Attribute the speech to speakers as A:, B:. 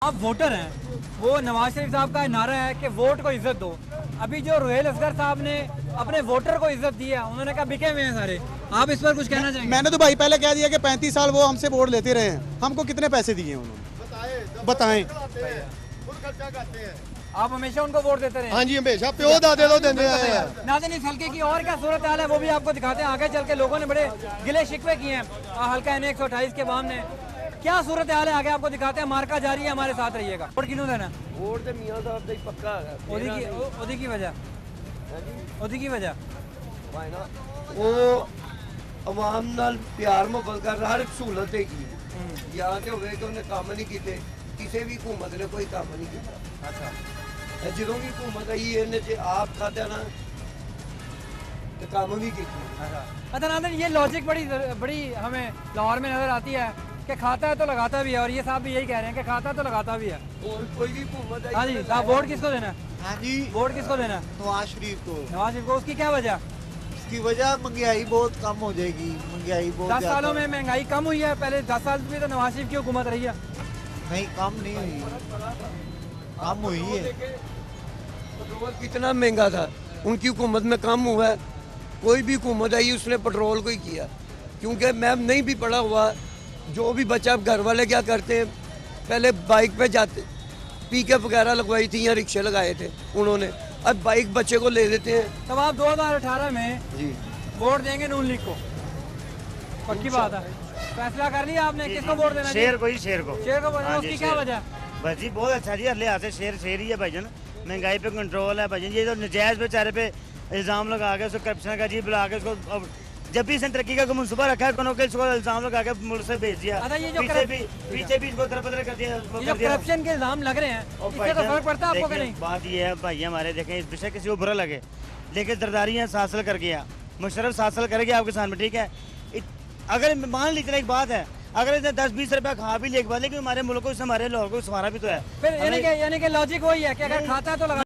A: आप वोटर हैं, वो नवाज शरीफ साहब का नारा है कि वोट को इज्जत दो। अभी जो रोहेल असगर साहब ने अपने वोटर को इज्जत दी है, उन्होंने कहा बिके हुए हैं सारे। आप इस पर कुछ कहना चाहेंगे?
B: मैंने तो भाई पहले कह दिया कि 35 साल वो हमसे वोट लेते रहे हैं, हमको कितने पैसे दिए उन्होंने बताएं।
A: आप हमेशा उनको वोट देते रहे?
C: हाँ जी, हमेशा प्यो दादे तो देते आए हैं।
A: नाज़रीन, इस हल्के की और क्या सूरत हाल है वो भी आपको दिखाते हैं। आगे चल के लोगों ने बड़े गिले शिकवे किए हैं हल्का N 128 के वाम ने। क्या सूरत हाल है आगे आपको दिखाते हैं। मार्का जारी है, हमारे साथ रहिएगा। वोट किन्हों देना?
D: वोट तो मियां साहब का ही पक्का है।
A: ओदी की वजह
D: वो अवाम नाल प्यार मुहब्बत कर हर सहूलत की या तो होवे कि उन्हें काम नहीं किए, किसी भी हुकूमत ने कोई काम नहीं किया। अच्छा, जो भी हुकूमत आई है आप खाते ना तो काम भी किया।
A: अच्छा नाज़रीन, ये लॉजिक बड़ी हमें लाहौर में नजर आती है कि खाता है तो लगाता भी है, और ये साहब भी यही कह रहे हैं कि खाता है तो लगाता भी है।
D: और कोई भी हुकूमत आई।
A: हाँ जी साहब, वोट किसको देना है?
E: हाँ जी,
A: वोट किसको देना है?
E: नवाज शरीफ को।
A: नवाज शरीफ को। उसकी क्या वजह?
E: इसकी वजह महंगाई बहुत कम हो जाएगी। महंगाई बहुत
A: 10 सालों
E: ज्यादा-
A: में महंगाई कम हुई है? पहले 10 साल में तो नवाज शरीफ की हुकूमत रही है।
E: नहीं, कम नहीं हुई, कम हुई है।
D: पेट्रोल कितना महंगा था, उनकी हुकूमत में कम हुआ है। कोई भी हुकूमत आई उसने पेट्रोल को ही किया, क्योंकि मैं नहीं भी पड़ा हुआ। जो भी बच्चा, घर वाले क्या करते हैं, पहले बाइक पे जाते, पिकअप वगैरह लगवाई थी या रिक्शे लगाए थे उन्होंने, अब बाइक बच्चे को ले देते हैं।
A: तब आप 2018 में
D: जी
A: वोट देंगे नून लीग को? पक्की बात है। फैसला कर लिया आपने किसको वोट देना?
F: शेर को ही शेर को
A: शेर को बोलना।
F: हाँ
A: उसकी
F: जी,
A: क्या
F: शेर।
A: वजह?
F: बस जी बहुत अच्छा जी, हर लिहाज से शेर ही है भाईजान। महंगाई पे कंट्रोल है भाईजान। ये तो नजायज बेचारे पे इल्जाम लगा के उसको करप्शन का जी बुला के उसको, अब जब भी इसने तरक्की का मनसूबा रखा है कोनो के इसको इल्जाम लगा के मुल्क से भेज दिया।
A: अच्छा, ये जो
F: पीछे भी इसको तरफदर कर दिया।
A: ये जो करप्शन के इल्जाम लग रहे हैं, इससे तो फर्क पड़ता है आपको कि नहीं?
F: बात ये है भाई हमारे, देखें इस विषय किसी को बुरा लगे, लेकिन जरदारी है 7 साल कर गया, मुशर्रफ 7 साल करेगी आपके सामने, ठीक है। अगर मान लीजिए एक बात है, अगर इसने 10-20 रुपया खा भी लिया, लेकिन हमारे मुल्क को, हमारे लाहौर को संवारा भी तो है।
A: फिर यानी कि लॉजिक वही है कि अगर खाता है तो लगा